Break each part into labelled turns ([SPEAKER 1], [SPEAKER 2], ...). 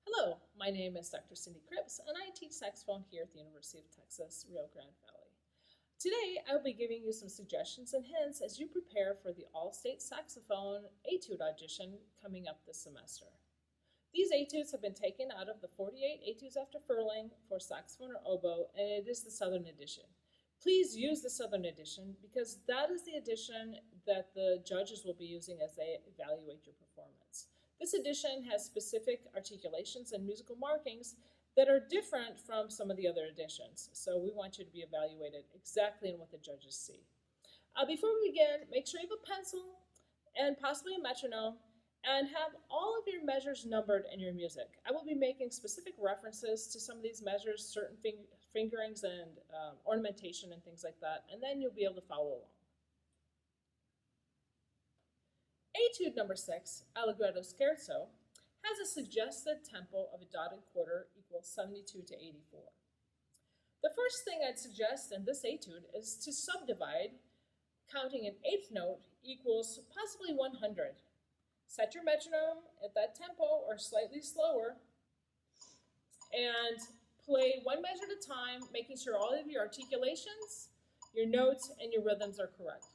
[SPEAKER 1] Hello, my name is Dr. Cynthia Cripps, and I teach saxophone here at the University of Texas, Rio Grande Valley. Today, I'll be giving you some suggestions and hints as you prepare for the All-State Saxophone Etude audition coming up this semester. These etudes have been taken out of the 48 Etudes after furling for saxophone or oboe, and it is the Southern edition. Please use the Southern edition because that is the edition that the judges will be using as they evaluate your performance. This edition has specific articulations and musical markings that are different from some of the other editions, so we want you to be evaluated exactly in what the judges see. Before we begin, make sure you have a pencil and possibly a metronome, and have all of your measures numbered in your music. I will be making specific references to some of these measures, certain fingerings and ornamentation and things like that, and then you'll be able to follow along. Etude number 6, Allegretto Scherzo, has a suggested tempo of a dotted quarter equals 72 to 84. The first thing I'd suggest in this etude is to subdivide, counting an eighth note equals possibly 100. Set your metronome at that tempo or slightly slower and play one measure at a time, making sure all of your articulations, your notes, and your rhythms are correct.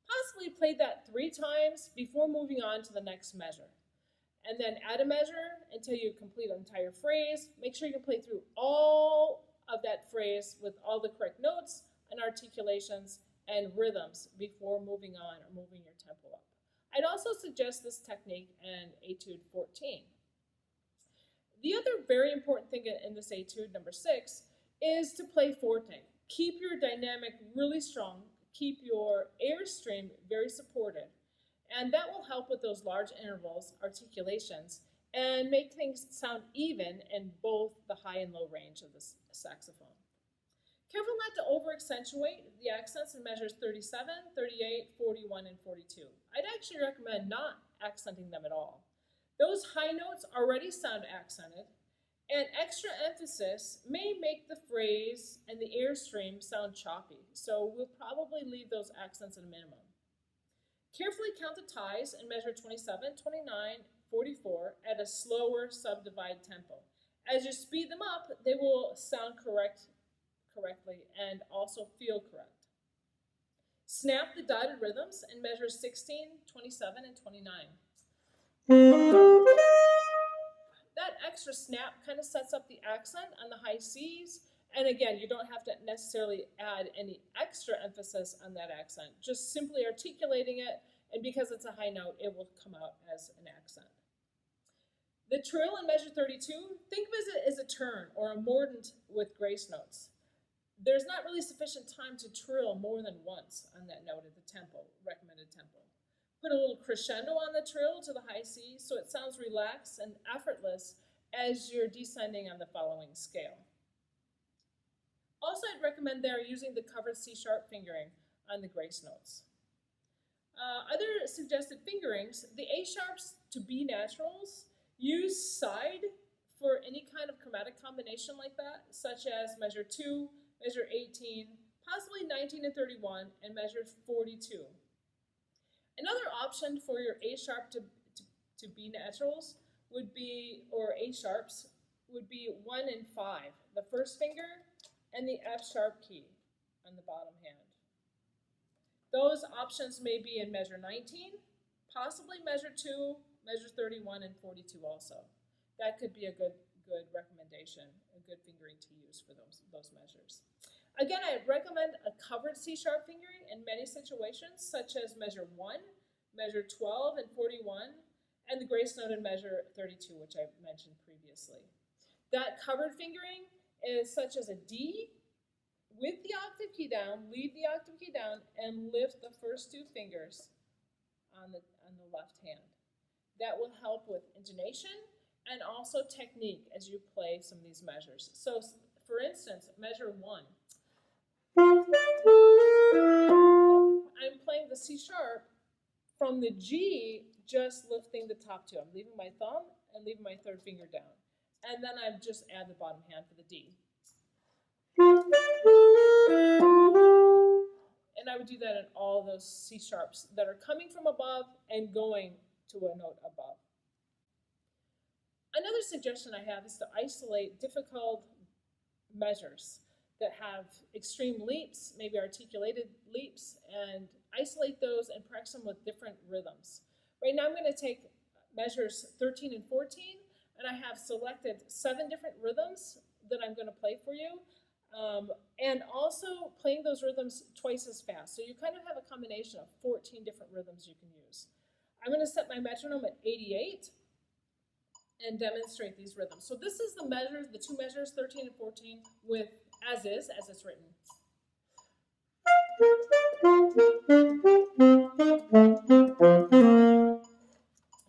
[SPEAKER 1] Possibly play that 3 times before moving on to the next measure. And then add a measure until you complete an entire phrase. Make sure you play through all of that phrase with all the correct notes and articulations and rhythms before moving on or moving your tempo up. I'd also suggest this technique in Etude 14. The other very important thing in this Etude number 6 is to play forte. Keep your dynamic really strong, keep your airstream very supported, and that will help with those large intervals, articulations, and make things sound even in both the high and low range of the saxophone. Careful not to over-accentuate the accents in measures 37, 38, 41, and 42. I'd actually recommend not accenting them at all. Those high notes already sound accented, and extra emphasis may make the phrase and the airstream sound choppy, so we'll probably leave those accents at a minimum. Carefully count the ties in measure 27, 29, 44 at a slower subdivide tempo. As you speed them up, they will sound correctly and also feel correct. Snap the dotted rhythms in measures 16, 27, and 29. That extra snap kind of sets up the accent on the high C's, and again, you don't have to necessarily add any extra emphasis on that accent, just simply articulating it, and because it's a high note, it will come out as an accent. The trill in measure 32, think of it as a turn or a mordent with grace notes. There's not really sufficient time to trill more than once on that note at the tempo, recommended tempo. Put a little crescendo on the trill to the high C so it sounds relaxed and effortless as you're descending on the following scale. Also, I'd recommend there using the covered C-sharp fingering on the grace notes. Other suggested fingerings, the A-sharps to B naturals, use side for any kind of chromatic combination like that, such as measure 2, measure 18, possibly 19 and 31, and measure 42. Another option for your A-sharp to B naturals would be, or A-sharps, would be 1 and 5, the first finger and the F-sharp key on the bottom hand. Those options may be in measure 19, possibly measure 2, measure 31, and 42 also. That could be a good recommendation, a good fingering to use for those measures. Again, I recommend a covered C-sharp fingering in many situations, such as measure 1, measure 12, and 41, and the grace note in measure 32, which I mentioned previously. That covered fingering is such as a D with the octave key down, leave the octave key down, and lift the first two fingers on the left hand. That will help with intonation and also technique as you play some of these measures. So, for instance, measure 1. I'm playing the C sharp from the G, just lifting the top two. I'm leaving my thumb and leaving my third finger down. And then I just add the bottom hand for the D. And I would do that in all those C sharps that are coming from above and going to a note above. Another suggestion I have is to isolate difficult measures that have extreme leaps, maybe articulated leaps, and isolate those and practice them with different rhythms. Right now I'm going to take measures 13 and 14, and I have selected 7 different rhythms that I'm going to play for you, and also playing those rhythms twice as fast. So you kind of have a combination of 14 different rhythms you can use. I'm going to set my metronome at 88 and demonstrate these rhythms. So this is the measures, the 2 measures, 13 and 14, with as is, as it's written.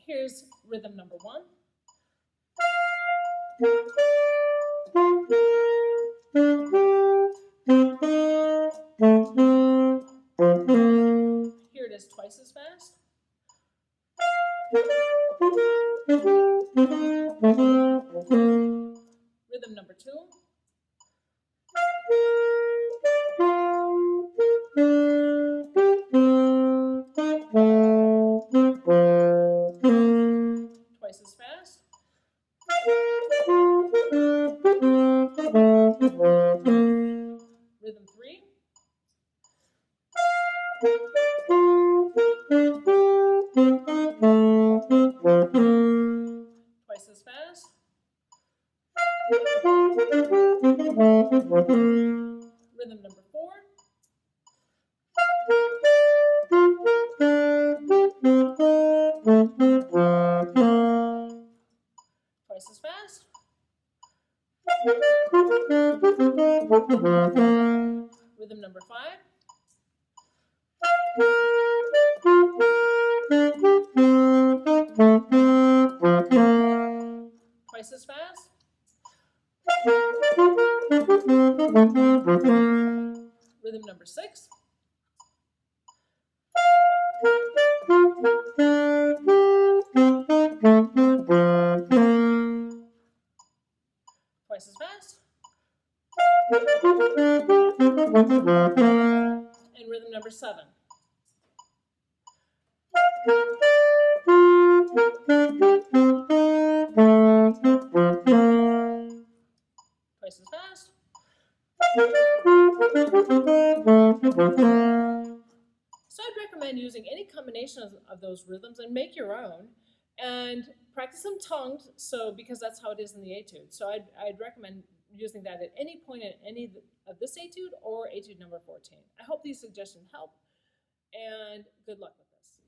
[SPEAKER 1] Here's rhythm number 1. Here it is twice as fast. Rhythm number 2. Twice as fast. Rhythm 3. Twice as fast. Rhythm number 4. Twice as fast. Rhythm number 5. Twice as fast. Rhythm number 6. Twice as fast. And rhythm number 7. Twice as fast. So I'd recommend using any combination of those rhythms and make your own, and practice them tongued, so because that's how it is in the etude. So I'd recommend using that at any point in any of this etude or etude number 14. I hope these suggestions help, and good luck with this.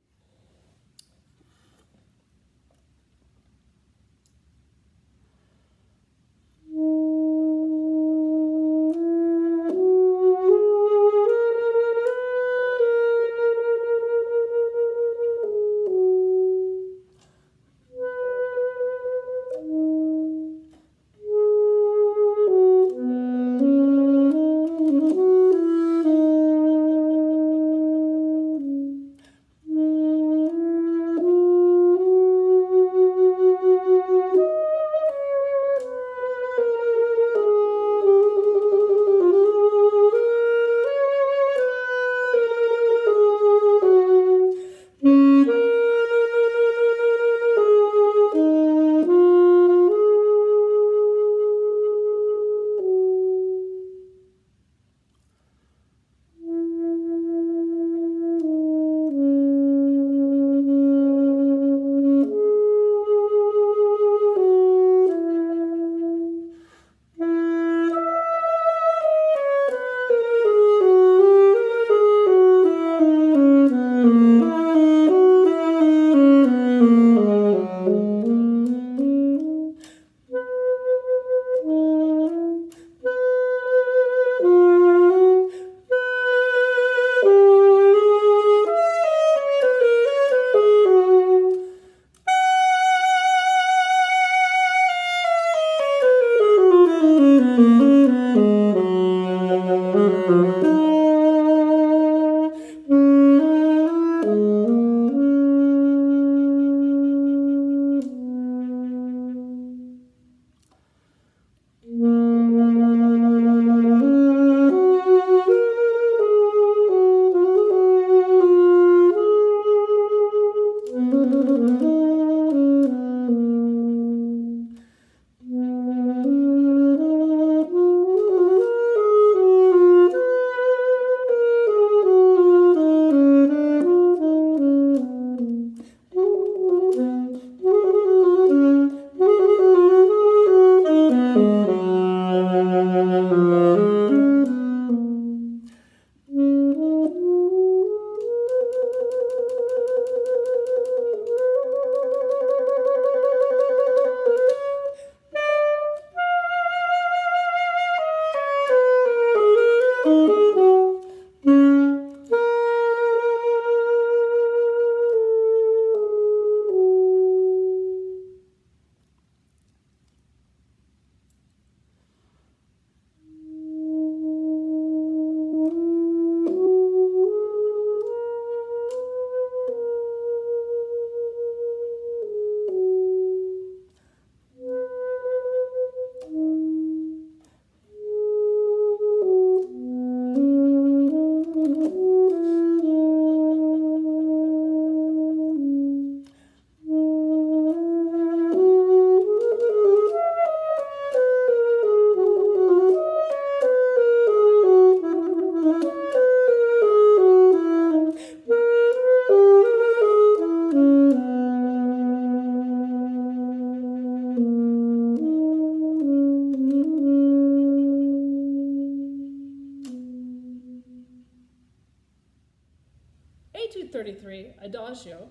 [SPEAKER 1] Etude 33, Adagio,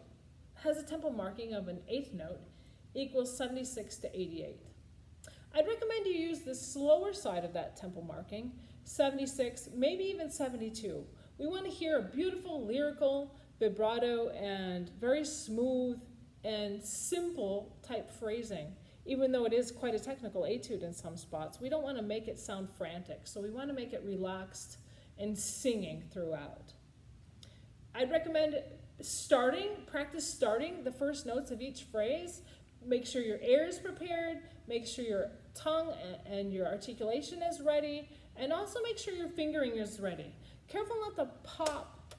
[SPEAKER 1] has a tempo marking of an eighth note equals 76 to 88. I'd recommend you use the slower side of that tempo marking, 76, maybe even 72. We want to hear a beautiful lyrical, vibrato, and very smooth and simple type phrasing. Even though it is quite a technical etude in some spots, we don't want to make it sound frantic, so we want to make it relaxed and singing throughout. I'd recommend practice starting the first notes of each phrase. Make sure your air is prepared, make sure your tongue and your articulation is ready, and also make sure your fingering is ready. Careful not to pop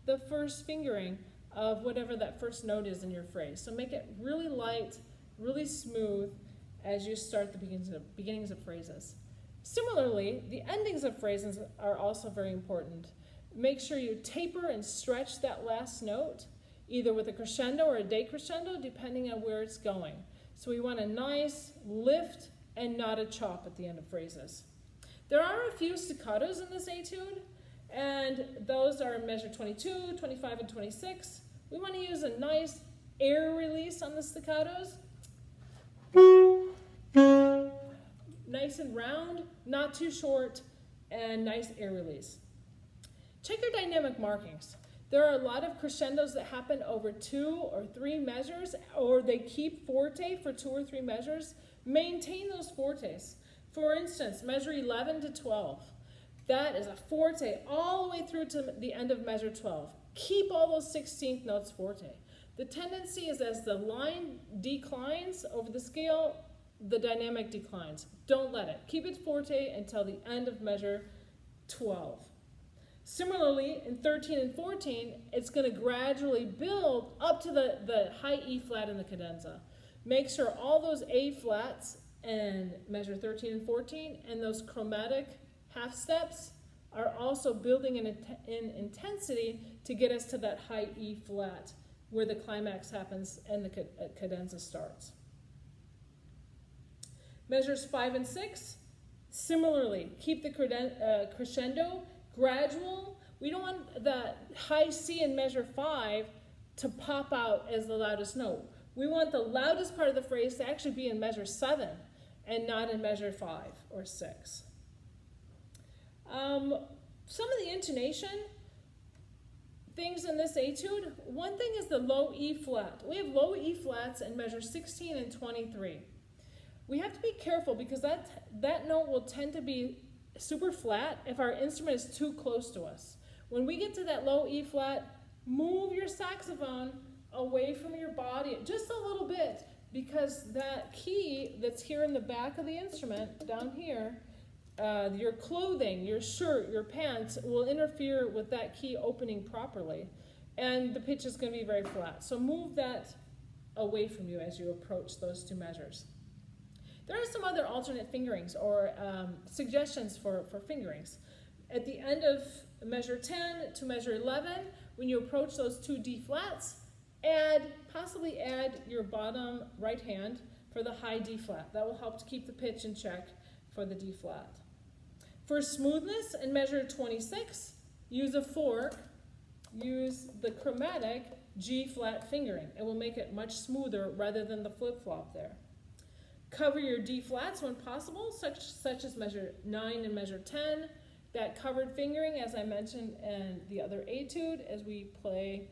[SPEAKER 1] the first fingering of whatever that first note is in your phrase. So make it really light, really smooth as you start the beginnings of phrases. Similarly, the endings of phrases are also very important. Make sure you taper and stretch that last note, either with a crescendo or a decrescendo, depending on where it's going. So we want a nice lift and not a chop at the end of phrases. There are a few staccatos in this etude, and those are in measure 22, 25, and 26. We want to use a nice air release on the staccatos. Nice and round, not too short, and nice air release. Check your dynamic markings. There are a lot of crescendos that happen over 2 or 3 measures, or they keep forte for 2 or 3 measures. Maintain those fortes. For instance, measure 11 to 12. That is a forte all the way through to the end of measure 12. Keep all those 16th notes forte. The tendency is as the line declines over the scale, the dynamic declines. Don't let it. Keep it forte until the end of measure 12. Similarly, in 13 and 14, it's going to gradually build up to the high E flat in the cadenza. Make sure all those A flats in measure 13 and 14 and those chromatic half steps are also building in intensity to get us to that high E flat where the climax happens and the cadenza starts. Measures 5 and 6, similarly, keep the crescendo gradual. We don't want the high C in measure 5 to pop out as the loudest note. We want the loudest part of the phrase to actually be in measure 7 and not in measure 5 or 6. Some of the intonation things in this etude, one thing is the low E flat. We have low E flats in measure 16 and 23. We have to be careful because that note will tend to be super flat if our instrument is too close to us. When we get to that low E flat, move your saxophone away from your body just a little bit because that key that's here in the back of the instrument, down here, your clothing, your shirt, your pants will interfere with that key opening properly, and the pitch is going to be very flat. So move that away from you as you approach those 2 measures. There are some other alternate fingerings or suggestions for fingerings. At the end of measure 10 to measure 11, when you approach those 2 D flats, possibly add your bottom right hand for the high D flat. That will help to keep the pitch in check for the D flat. For smoothness in measure 26, use a fork, use the chromatic G flat fingering. It will make it much smoother rather than the flip-flop there. Cover your D flats when possible, such as measure 9 and measure 10. That covered fingering, as I mentioned in the other etude, as we play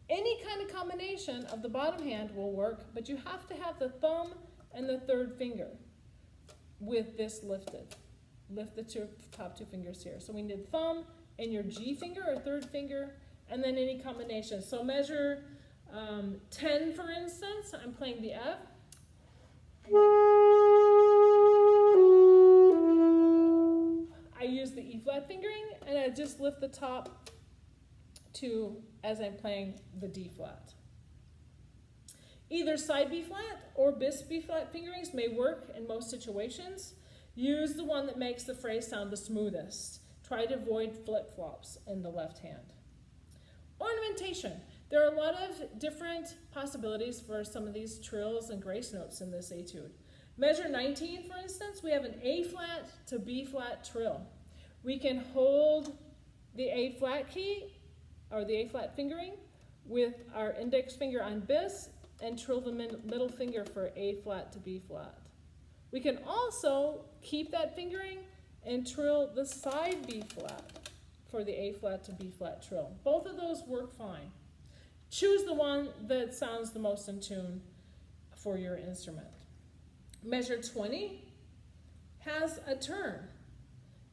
[SPEAKER 1] any kind of combination of the bottom hand will work, but you have to have the thumb and the 3rd finger with this lifted. Lift the top 2 fingers here. So we need thumb and your G finger or 3rd finger, and then any combination. So measure 10, for instance, I'm playing the F. I use the E flat fingering, and I just lift the top 2 as I'm playing the D flat. Either side B flat or bis B flat fingerings may work in most situations. Use the one that makes the phrase sound the smoothest. Try to avoid flip-flops in the left hand. Ornamentation. There are a lot of different possibilities for some of these trills and grace notes in this etude. Measure 19, for instance, we have an A flat to B flat trill. We can hold the A flat key or the A flat fingering with our index finger on bis and trill the middle finger for A flat to B flat. We can also keep that fingering and trill the side B flat for the A flat to B flat trill. Both of those work fine. Choose the one that sounds the most in tune for your instrument. Measure 20 has a turn.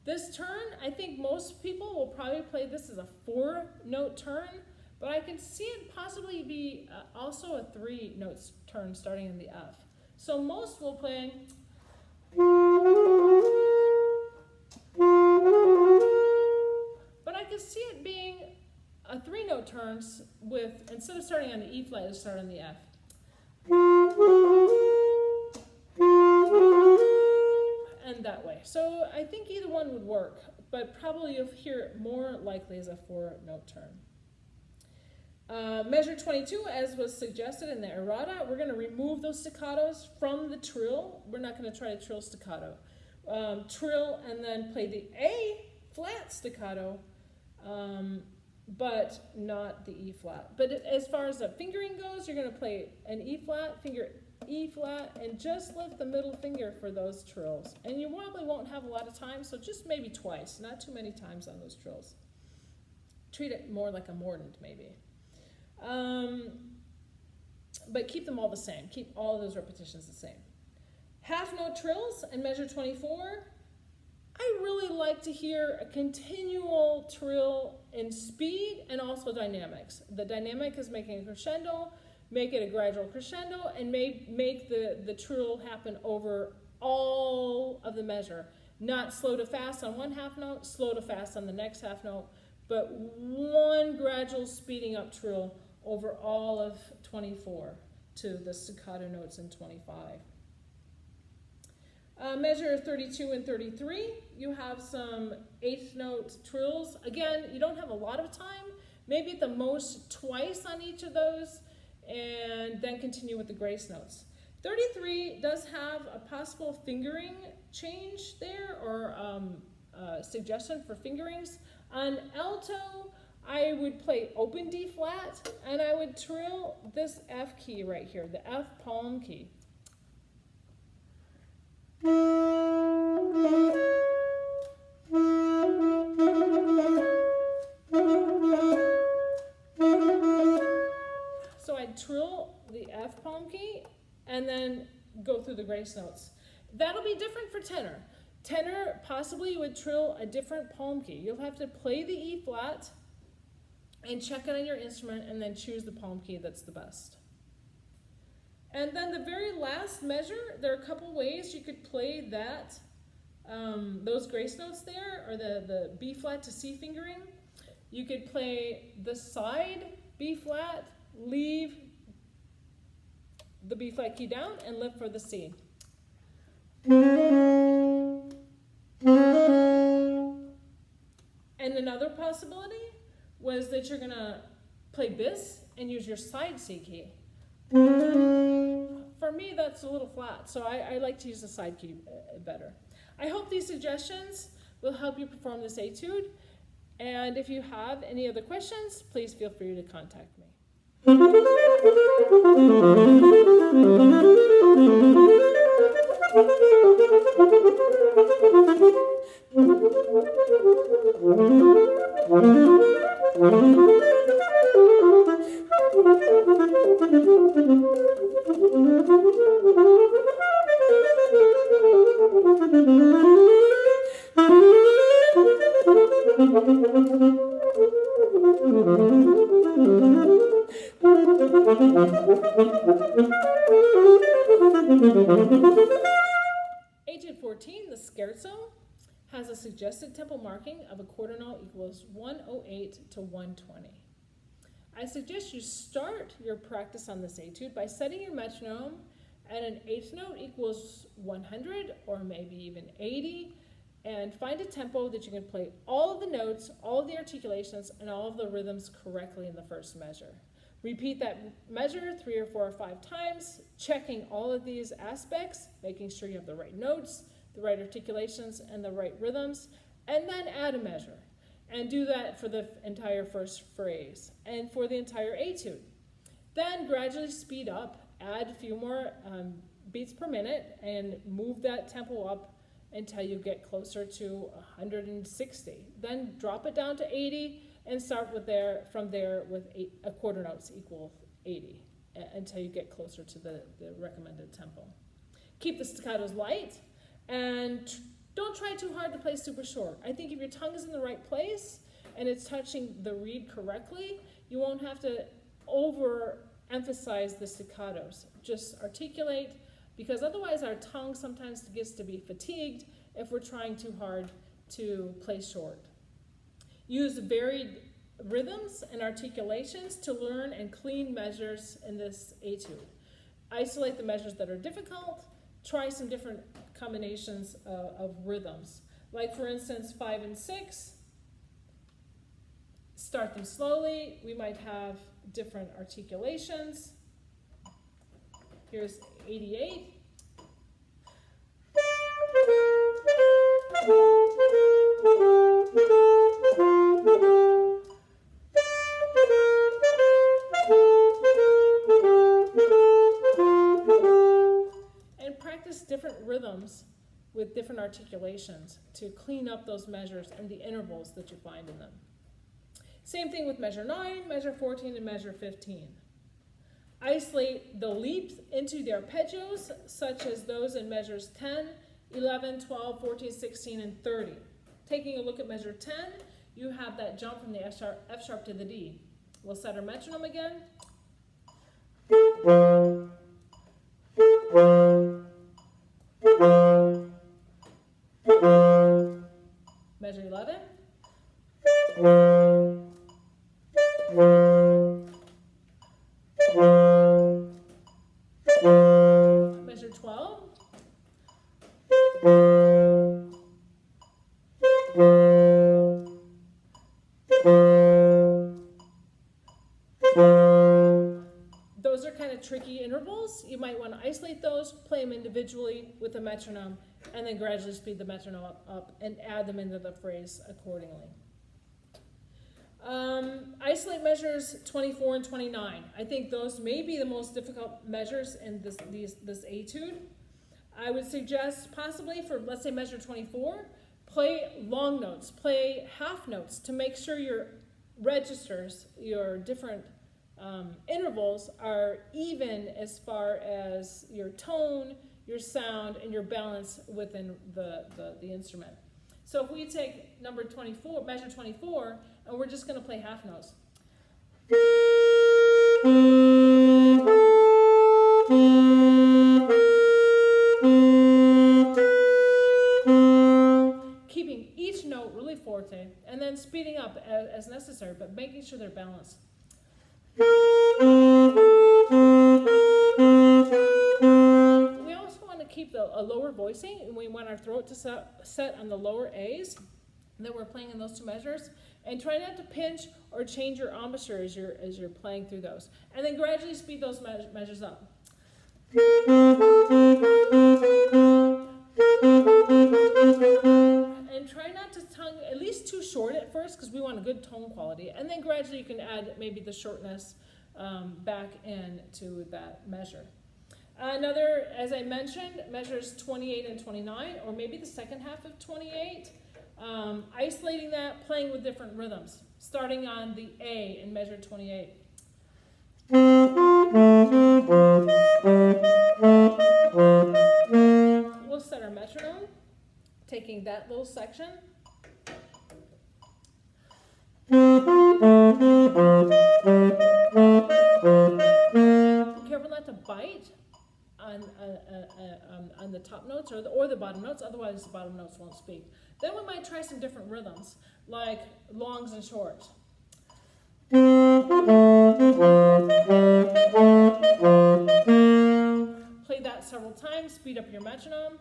[SPEAKER 1] This turn, I think most people will probably play this as a 4-note turn, but I can see it possibly be also a 3-note turn starting in the F. So most will play but I can see it being a 3-note turns with, instead of starting on the E flat, it'll start on the F. And that way. So I think either one would work, but probably you'll hear it more likely as a 4-note turn. Measure 22, as was suggested in the errata, we're going to remove those staccatos from the trill. We're not going to try to trill staccato. Trill and then play the A flat staccato, but not the E flat. But as far as the fingering goes, you're going to play an E flat, finger E flat, and just lift the middle finger for those trills. And you probably won't have a lot of time, so just maybe twice, not too many times on those trills. Treat it more like a mordant, maybe. But keep them all the same. Keep all of those repetitions the same. Half-note trills in measure 24. I really like to hear a continual trill in speed and also dynamics. The dynamic is making a crescendo, make it a gradual crescendo, and make the trill happen over all of the measure. Not slow to fast on one half note, slow to fast on the next half note, but one gradual speeding up trill over all of 24 to the staccato notes in 25. Measure 32 and 33, you have some 8th-note trills. Again, you don't have a lot of time, maybe at the most twice on each of those, and then continue with the grace notes. 33 does have a possible fingering change there, or suggestion for fingerings. On alto, I would play open D flat, and I would trill this F key right here, the F palm key. So I'd trill the F palm key and then go through the grace notes. That'll be different for tenor. Tenor, possibly you would trill a different palm key. You'll have to play the E flat and check it on your instrument and then choose the palm key that's the best. And then the very last measure, there are a couple ways you could play that, those grace notes there, or the B flat to C fingering. You could play the side B flat, leave the B flat key down, and lift for the C. And another possibility was that you're gonna play bis and use your side C key. For me, that's a little flat, so I like to use the side key better. I hope these suggestions will help you perform this etude, and if you have any other questions, please feel free to contact me. Etude 14, the Scherzo, has a suggested tempo marking of a quarter note equals 108 to 120. I suggest you start your practice on this etude by setting your metronome at an 8th note equals 100 or maybe even 80, and find a tempo that you can play all of the notes, all of the articulations, and all of the rhythms correctly in the first measure. Repeat that measure 3 or 4 or 5 times, checking all of these aspects, making sure you have the right notes, the right articulations, and the right rhythms, and then add a measure. And do that for the entire first phrase and for the entire etude. Then gradually speed up, add a few more beats per minute, and move that tempo up until you get closer to 160. Then drop it down to 80 and start from there with a quarter notes equal 80 until you get closer to the recommended tempo. Keep the staccatos light and don't try too hard to play super short. I think if your tongue is in the right place and it's touching the reed correctly, you won't have to overemphasize the staccatos. Just articulate, because otherwise our tongue sometimes gets to be fatigued if we're trying too hard to play short. Use varied rhythms and articulations to learn and clean measures in this etude. Isolate the measures that are difficult. Try some different combinations of rhythms. Like for instance, 5 and 6. Start them slowly. We might have different articulations. Here's 88. And practice different rhythms with different articulations to clean up those measures and the intervals that you find in them. Same thing with measure 9, measure 14, and measure 15. Isolate the leaps into the arpeggios, such as those in measures 10, 11, 12, 14, 16, and 30. Taking a look at measure 10, you have that jump from the F sharp to the D. We'll set our metronome again. Measure 11. Measure 12. Those are kind of tricky intervals. You might want to isolate those, play them individually with the metronome, and then gradually speed the metronome up and add them into the phrase accordingly. Isolate measures 24 and 29. I think those may be the most difficult measures in this etude. I would suggest possibly for, let's say, measure 24, play long notes, play half notes to make sure your registers, your different intervals are even as far as your tone, your sound, and your balance within the instrument. So if we take number 24, measure 24, and we're just going to play half notes. Keeping each note really forte, and then speeding up as necessary, but making sure they're balanced. We also want to keep a lower voicing, and we want our throat to set on the lower A's that we're playing in those two measures, and try not to pinch or change your embouchure as you're playing through those, and then gradually speed those measures up. And try not to tongue at least too short at first, because we want a good tone quality, and then gradually you can add maybe the shortness back into that measure. Another, as I mentioned, measures 28 and 29, or maybe the second half of 28. Isolating that, playing with different rhythms, starting on the A in measure 28. We'll set our metronome, taking that little section. Be careful not to bite on the top notes or the bottom notes, otherwise the bottom notes won't speak. Then we might try some different rhythms, like longs and shorts. Play that several times, speed up your metronome.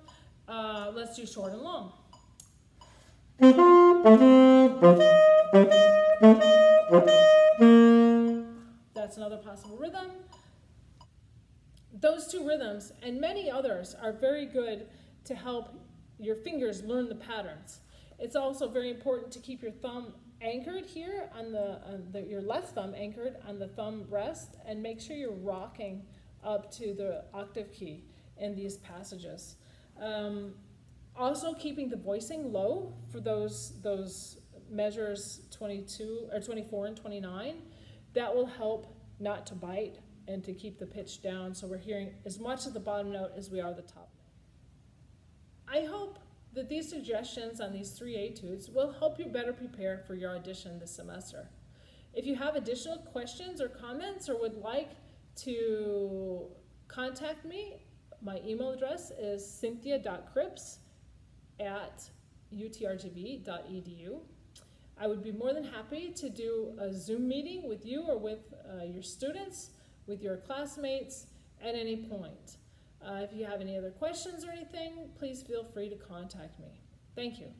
[SPEAKER 1] Let's do short and long. That's another possible rhythm. Those two rhythms and many others are very good to help your fingers learn the patterns. It's also very important to keep your thumb anchored here on your left thumb anchored on the thumb rest, and make sure you're rocking up to the octave key in these passages. Also keeping the voicing low for those measures 22 or 24 and 29. That will help not to bite and to keep the pitch down, so we're hearing as much of the bottom note as we are the top note. I hope that these suggestions on these 3 etudes will help you better prepare for your audition this semester. If you have additional questions or comments or would like to contact me, my email address is cynthia.cripps@utrgv.edu. I would be more than happy to do a Zoom meeting with you or with your students, with your classmates at any point. If you have any other questions or anything, please feel free to contact me. Thank you.